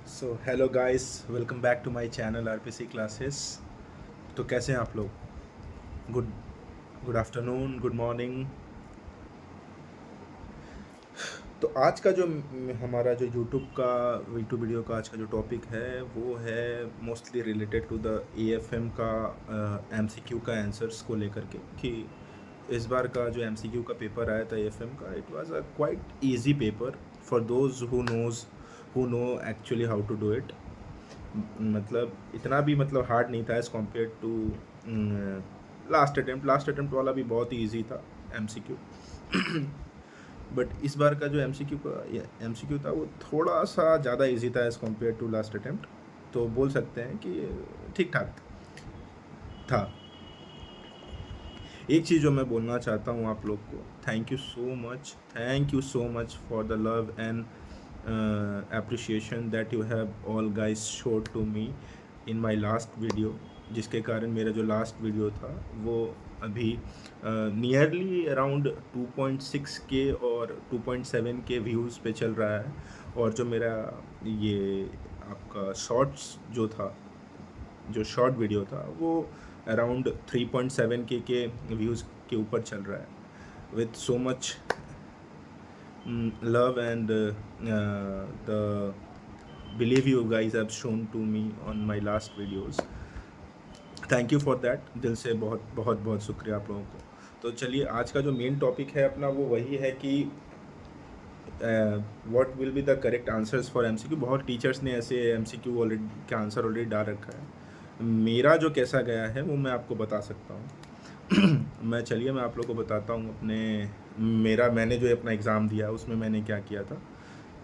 So hello guys, welcome back to my channel RPC classes. तो कैसे हैं आप लोग? Good good afternoon, good morning. तो आज का जो हमारा जो यूट्यूब वीडियो का आज का जो टॉपिक है वो है mostly related to the AFM का एमसीक्यू का आंसर्स को लेकर के कि इस बार का जो एमसीक्यू का पेपर आया था एएफएम का, it was a quite easy paper for those who know actually how to do it. मतलब इतना भी मतलब हार्ड नहीं था as compare to last attempt वाला भी बहुत ही ईजी था एमसीक्यू। बट इस बार का जो एमसीक्यू था वो थोड़ा सा ज़्यादा इजी था as compare to last attempt. तो बोल सकते हैं कि ठीक ठाक था। एक चीज़ जो मैं बोलना चाहता हूँ आप लोग को, thank you so much for the love and appreciation that you have all guys showed to me in my last video, जिसके कारण मेरा जो लास्ट वीडियो था वो अभी नियरली अराउंड 2.6 के और 2.7 के व्यूज़ पे चल रहा है। और जो मेरा ये आपका शॉर्ट्स जो शॉर्ट वीडियो था वो अराउंड 3.7 के व्यूज़ के ऊपर चल रहा है। With so much love and the believe you guys have shown to me on my last videos. Thank you for that, दिल से बहुत बहुत बहुत शुक्रिया आप लोगों को। तो चलिए आज का जो मेन टॉपिक है अपना वो वही है कि what will be the correct answers for MCQ. बहुत टीचर्स ने ऐसे एमसीक्यू ऑलरेडी का आंसर ऑलरेडी डाल रखा है। मेरा जो कैसा गया है वो मैं आपको बता सकता हूँ। मैं आप लोग को बताता हूँ मैंने जो अपना एग्ज़ाम दिया उसमें मैंने क्या किया था।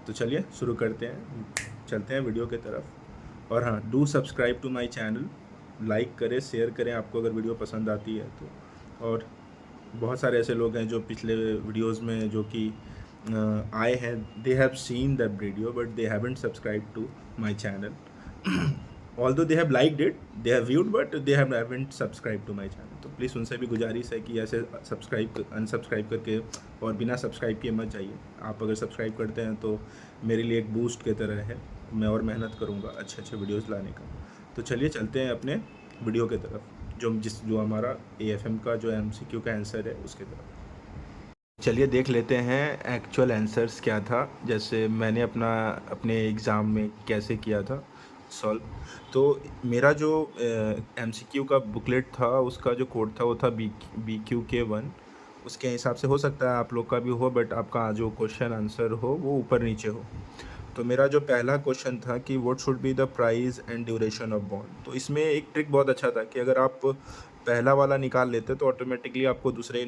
तो चलिए शुरू करते हैं, चलते हैं वीडियो की तरफ। और हाँ, do subscribe to my channel, like करें, शेयर करें आपको अगर वीडियो पसंद आती है तो। और बहुत सारे ऐसे लोग हैं जो पिछले वीडियोस में जो कि आए हैं, they have seen that video but they haven't subscribe to my channel. Although they have liked it, they have viewed, but they haven't subscribe to my channel. तो प्लीज़ उनसे भी गुजारिश है कि ऐसे अनसब्सक्राइब करके और बिना सब्सक्राइब किए मत जाइए। आप अगर सब्सक्राइब करते हैं तो मेरे लिए एक बूस्ट की तरह है, मैं और मेहनत करूँगा अच्छे अच्छे वीडियोज़ लाने का। तो चलिए चलते हैं अपने वीडियो की तरफ, जो हमारा एएफएम का जो एमसीक्यू का आंसर है उसके तरफ। चलिए देख लेते हैं एक्चुअल आंसर्स क्या था, जैसे मैंने अपने एग्ज़ाम में कैसे किया था सॉल्व। तो मेरा जो एमसीक्यू का बुकलेट था उसका जो कोड था वो था BQK1। उसके हिसाब से हो सकता है आप लोग का भी हो, बट आपका जो क्वेश्चन आंसर हो वो ऊपर नीचे हो। तो मेरा जो पहला क्वेश्चन था कि what should be the price and duration of bond. तो इसमें एक ट्रिक बहुत अच्छा था कि अगर आप पहला वाला निकाल लेते तो ऑटोमेटिकली आपको दूसरे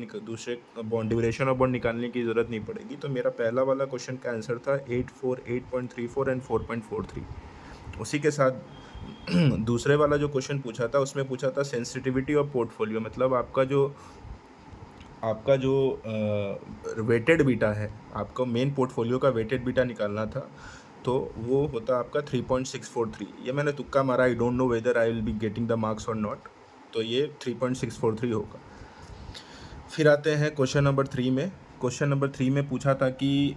बॉन्ड ड्यूरेशन ऑफ बॉन्ड निकालने की ज़रूरत नहीं पड़ेगी। तो मेरा पहला वाला क्वेश्चन का आंसर था 8.34 एंड 4.43। उसी के साथ दूसरे वाला जो क्वेश्चन पूछा था उसमें पूछा था सेंसिटिविटी ऑफ पोर्टफोलियो, मतलब आपका जो वेटेड बीटा है, आपको मेन पोर्टफोलियो का वेटेड बीटा निकालना था। तो वो होता आपका 3.643। ये मैंने तुक्का मारा, I don't know whether I will be getting the marks और नॉट। तो ये 3.643 होगा। फिर आते हैं क्वेश्चन नंबर 3 में। क्वेश्चन नंबर 3 में पूछा था कि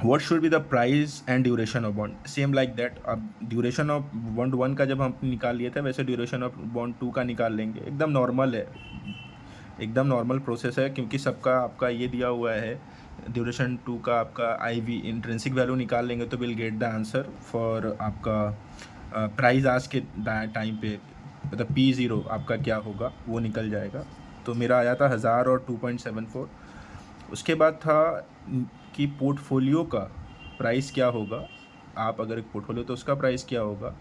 what should be the price and duration of bond, same like that. अब ड्यूरेशन ऑफ बॉन्ड 1 का जब हम निकाल लिए थे वैसे ड्यूरेशन ऑफ बॉन्ड 2 का निकाल लेंगे। एकदम नॉर्मल है, एकदम नॉर्मल प्रोसेस है, क्योंकि सबका आपका ये दिया हुआ है। ड्यूरेशन 2 का आपका IV इंट्रिंसिक वैल्यू निकाल लेंगे तो will get the answer for आपका प्राइस आज के टाइम पे, मतलब P0 आपका क्या होगा वो निकल जाएगा। तो मेरा आया था 1000 और 2.74। उसके बाद था कि पोर्टफोलियो का प्राइस क्या होगा। आप अगर एक पोर्टफोलियो तो उसका प्राइस क्या होगा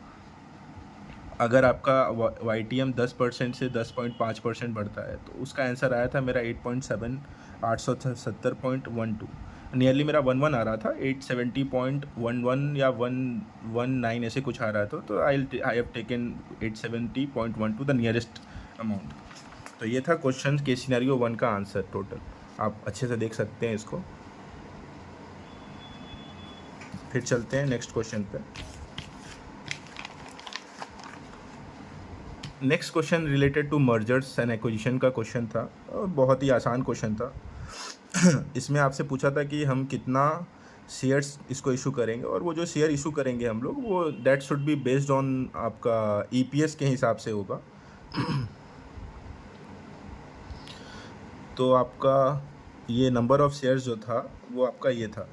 अगर आपका YTM 10% से 10.5% बढ़ता है। तो उसका आंसर आया था मेरा 870.12, नियरली मेरा 11 आ रहा था, 870.11 या 119 ऐसे कुछ आ रहा था। तो I have taken 870.12 the nearest amount. तो ये था क्वेश्चन के सिनेरियो 1 का आंसर टोटल। आप अच्छे से देख सकते हैं इसको। फिर चलते हैं नेक्स्ट क्वेश्चन पे। Next question related to mergers and acquisition का क्वेश्चन था, और बहुत ही आसान क्वेश्चन था। इसमें आपसे पूछा था कि हम कितना शेयर्स इसको इशू करेंगे, और वो जो शेयर इशू करेंगे हम लोग, वो that should be based on आपका ईपीएस के हिसाब से होगा। तो आपका ये नंबर ऑफ़ शेयर्स जो था वो आपका ये था,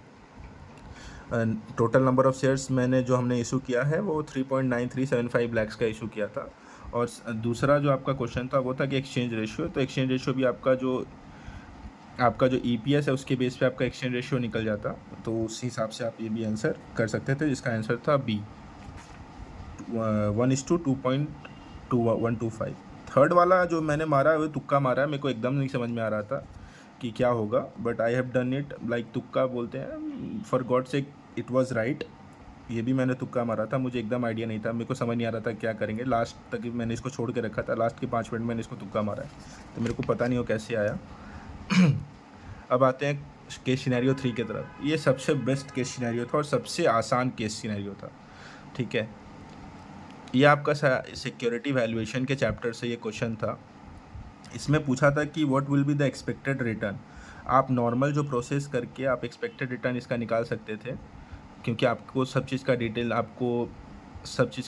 टोटल नंबर ऑफ़ शेयर्स मैंने जो हमने इशू किया है वो 3.9375 लाख का इशू किया था। और दूसरा जो आपका क्वेश्चन था वो था कि एक्सचेंज रेशियो, तो एक्सचेंज रेशियो भी आपका जो ईपीएस है उसके बेस पे आपका एक्सचेंज रेशियो निकल जाता, तो उस हिसाब से आप ये भी आंसर कर सकते थे, जिसका आंसर था बी, 1:2.2125। थर्ड वाला जो मैंने मारा वो तुक्का मारा है, मेरे को एकदम नहीं समझ में आ रहा था कि क्या होगा, but I have done it like तुक्का बोलते हैं, फॉर गॉड से इट वाज राइट। ये भी मैंने तुक्का मारा था, मुझे एकदम आइडिया नहीं था, मेरे को समझ नहीं आ रहा था क्या करेंगे, लास्ट तक मैंने इसको छोड़ के रखा था, लास्ट के 5 मिनट मैंने इसको तुक्का मारा है, तो मेरे को पता नहीं हो कैसे आया। अब आते हैं केस सिनेरियो 3 की तरफ। ये सबसे बेस्ट केस सिनेरियो था और सबसे आसान केस सिनेरियो था, ठीक है। ये आपका सिक्योरिटी वैल्यूएशन के चैप्टर से ये क्वेश्चन था। इसमें पूछा था कि what will be the expected return. आप नॉर्मल जो प्रोसेस करके आप एक्सपेक्टेड रिटर्न इसका निकाल सकते थे, क्योंकि आपको सब चीज़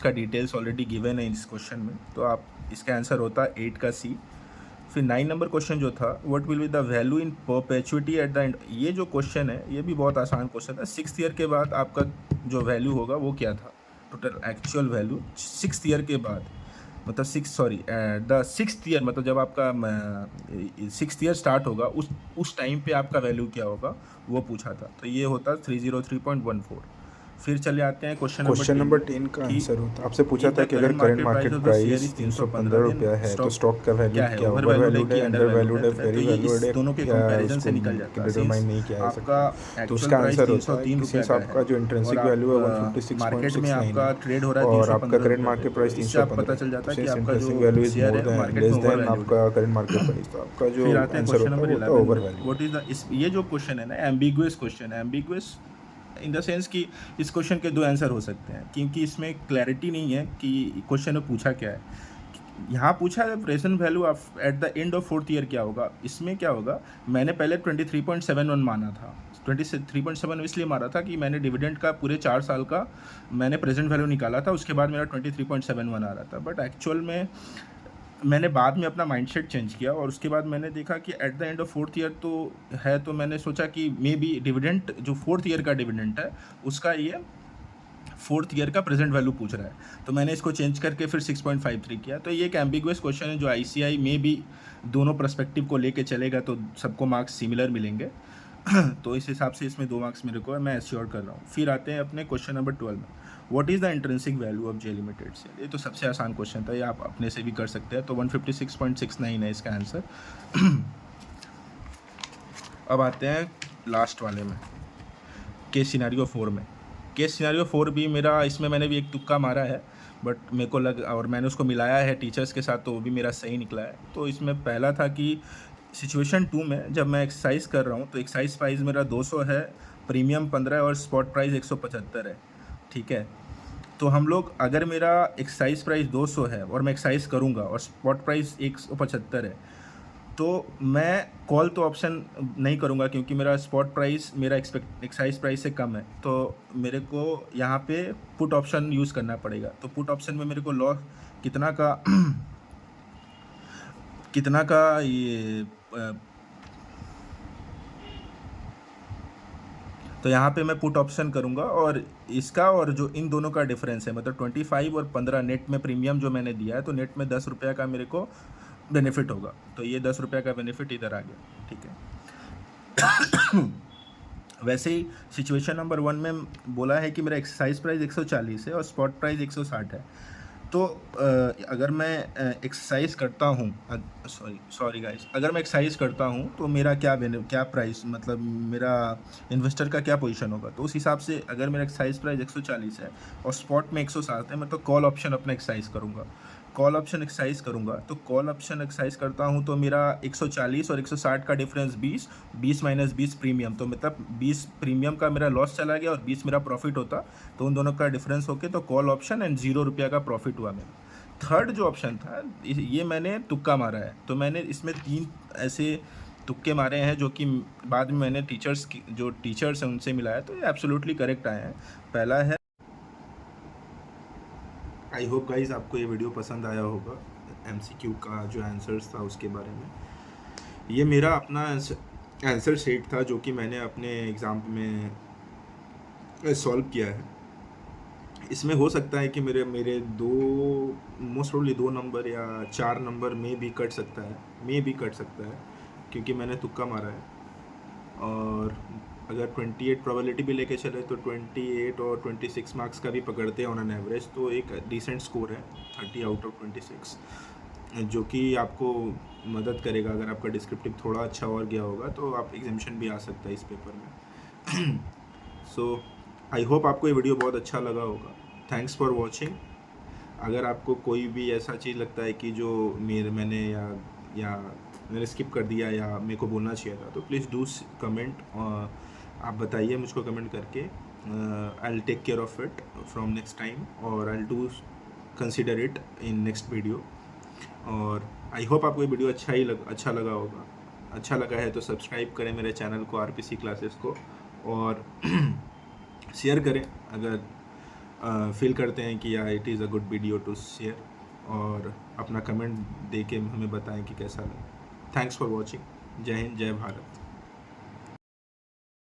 का डिटेल्स ऑलरेडी गिवन है इस क्वेश्चन में, तो आप इसका आंसर होता 8 का सी। फिर 9 नंबर क्वेश्चन जो था, what will be the value in perpetuity at the end. ये जो क्वेश्चन है ये भी बहुत आसान क्वेश्चन था। 6th ईयर के बाद आपका जो वैल्यू होगा वो क्या था, total actual value 6th year के बाद, मतलब द 6th ईयर, मतलब जब आपका 6th ईयर स्टार्ट होगा उस टाइम पे आपका वैल्यू क्या होगा वो पूछा था, तो ये होता 303.14। फिर चले आते हैं क्वेश्चन नंबर 10 का आंसर होता आपसे पूछा था कि अगर करंट मार्केट प्राइस 315 रुपया है तो स्टॉक का वैल्यू क्या ओवर वैल्यूड है, अंडर वैल्यूड है, वेरी वैल्यूड है, दोनों के कंपैरिजन से निकल जाता है, डिटरमाइन नहीं किया जा सकता। तो उसका प्राइस आंसर होता है 303 किसी हिसाब का जो इंट्रिंसिक वैल्यू है 156.69 आपका ट्रेड हो रहा है और आपका करंट मार्केट प्राइस 315, पता चल जाता है कि आपका इंट्रिंसिक जो वैल्यू इज शेयर मोर है देन लेस देन आपका करंट मार्केट प्राइस, तो आपका जो आंसर होता है वो over value. What is the, ये जो क्वेश्चन है ना एम्बिगुअस क्वेश्चन है, एम्बिगुअस इन द सेंस कि इस क्वेश्चन के 2 आंसर हो सकते हैं, क्योंकि इसमें क्लैरिटी नहीं है कि क्वेश्चन में पूछा क्या है। यहाँ पूछा है present value of at the end of 4th year क्या होगा, इसमें क्या होगा, मैंने पहले 23.71 माना था, 23.7 इसलिए मारा था कि मैंने डिविडेंड का पूरे 4 साल का मैंने प्रेजेंट वैल्यू निकाला था, उसके बाद मेरा 23.71 आ रहा था, बट एक्चुअल में मैंने बाद में अपना माइंडसेट चेंज किया और उसके बाद मैंने देखा कि at the end of 4th year तो है, तो मैंने सोचा कि मे बी डिविडेंड जो 4th ईयर का डिविडेंड है उसका ये 4th ईयर का प्रेजेंट वैल्यू पूछ रहा है, तो मैंने इसको चेंज करके फिर 6.53 किया। तो ये एक एम्बिगुअस क्वेश्चन है जो आईसीआई में भी दोनों पर्सपेक्टिव को लेके चलेगा, तो सबको मार्क्स सिमिलर मिलेंगे। तो इस हिसाब से इसमें 2 मार्क्स मेरे को है, मैं एश्योर कर रहा हूँ। फिर आते हैं अपने क्वेश्चन नंबर 12 में, what is the intrinsic value of J limited से। ये तो सबसे आसान क्वेश्चन था, ये आप अपने से भी कर सकते हैं, तो 156.69 है इसका आंसर। अब आते हैं लास्ट वाले में, केस सिनेरियो 4 में। केस सिनेरियो 4 भी मेरा, इसमें मैंने भी एक तुक्का मारा है, बट मेरे को और मैंने उसको मिलाया है टीचर्स के साथ, तो वो भी मेरा सही निकला है। तो इसमें पहला था कि सिचुएशन 2 में जब मैं एक्सरसाइज कर रहा हूँ, तो एक्सरसाइज प्राइस मेरा 200 है, प्रीमियम 15 और स्पॉट प्राइस 175 है, ठीक है। तो हम लोग, अगर मेरा एक्सरसाइज प्राइस 200 है और मैं एक्सरसाइज करूँगा और स्पॉट प्राइस 175 है, तो मैं कॉल तो ऑप्शन नहीं करूँगा, क्योंकि मेरा स्पॉट प्राइस मेरा एक्सरसाइज प्राइस से कम है, तो मेरे को यहाँ पे पुट ऑप्शन यूज़ करना पड़ेगा। तो पुट ऑप्शन में मेरे को लॉस कितना का ये तो यहाँ पे मैं पुट ऑप्शन करूँगा, और इसका और जो इन दोनों का डिफरेंस है, मतलब 25 और 15 नेट में प्रीमियम जो मैंने दिया है, तो नेट में 10 रुपये का मेरे को बेनिफिट होगा, तो ये 10 रुपये का बेनिफिट इधर आ गया, ठीक है। वैसे ही सिचुएशन नंबर 1 में बोला है कि मेरा एक्सरसाइज प्राइस 140 है और स्पॉट प्राइस 160 है। तो अगर मैं एक्सरसाइज करता हूँ, सॉरी गाइस, अगर मैं एक्सरसाइज करता हूँ तो मेरा क्या प्राइस, मतलब मेरा इन्वेस्टर का क्या पोजीशन होगा। तो उस हिसाब से अगर मेरा एक्सरसाइज प्राइस 140 है और स्पॉट में 160 है, मैं तो कॉल ऑप्शन अपना एक्सरसाइज करूँगा। कॉल ऑप्शन एक्सरसाइज करूँगा, तो कॉल ऑप्शन एक्सरसाइज करता हूँ तो मेरा 140 और 160 का डिफरेंस 20 माइनस 20 प्रीमियम, तो मतलब 20 प्रीमियम का मेरा लॉस चला गया और 20 मेरा प्रॉफिट होता, तो उन दोनों का डिफरेंस होके तो कॉल ऑप्शन एंड 0 रुपया का प्रॉफिट हुआ मेरा। थर्ड जो ऑप्शन था ये मैंने तुक्का मारा है, तो मैंने इसमें 3 ऐसे तुक्के मारे हैं, जो कि बाद में मैंने जो टीचर्स हैं उनसे मिलाया, तो ये एब्सोल्युटली करेक्ट आए हैं। पहला है, आई होप गाइज आपको ये वीडियो पसंद आया होगा, एमसीक्यू का जो आंसर्स था उसके बारे में। ये मेरा अपना आंसर शीट था जो कि मैंने अपने एग्ज़ाम में सॉल्व किया है। इसमें हो सकता है कि मेरे मोस्ट प्रोबेबली 2 नंबर या 4 नंबर में भी कट सकता है, क्योंकि मैंने तुक्का मारा है। और अगर 28 प्रोबेबिलिटी भी लेके चले तो 28 और 26 मार्क्स का भी पकड़ते हैं ऑन एन एवरेज, तो एक डिसेंट स्कोर है 30 आउट ऑफ 26, जो कि आपको मदद करेगा। अगर आपका डिस्क्रिप्टिव थोड़ा अच्छा और गया होगा तो आप एग्जामिशन भी आ सकता है इस पेपर में। सो आई होप आपको ये वीडियो बहुत अच्छा लगा होगा। Thanks for watching. अगर आपको कोई भी ऐसा चीज़ लगता है कि जो मैंने स्किप कर दिया या मेरे को बोलना चाहिए था, तो प्लीज़ डू कमेंट। आप बताइए मुझको कमेंट करके। I will take care of it from next time, और I will do consider it in next video. और आई होप आपको ये वीडियो अच्छा लगा होगा। अच्छा लगा है तो सब्सक्राइब करें मेरे चैनल को, आरपीसी क्लासेस को, और शेयर करें अगर फील करते हैं कि या it is a good video to share, और अपना कमेंट दे के हमें बताएं कि कैसा लगा। Thanks for watching. जय हिंद, जय भारत।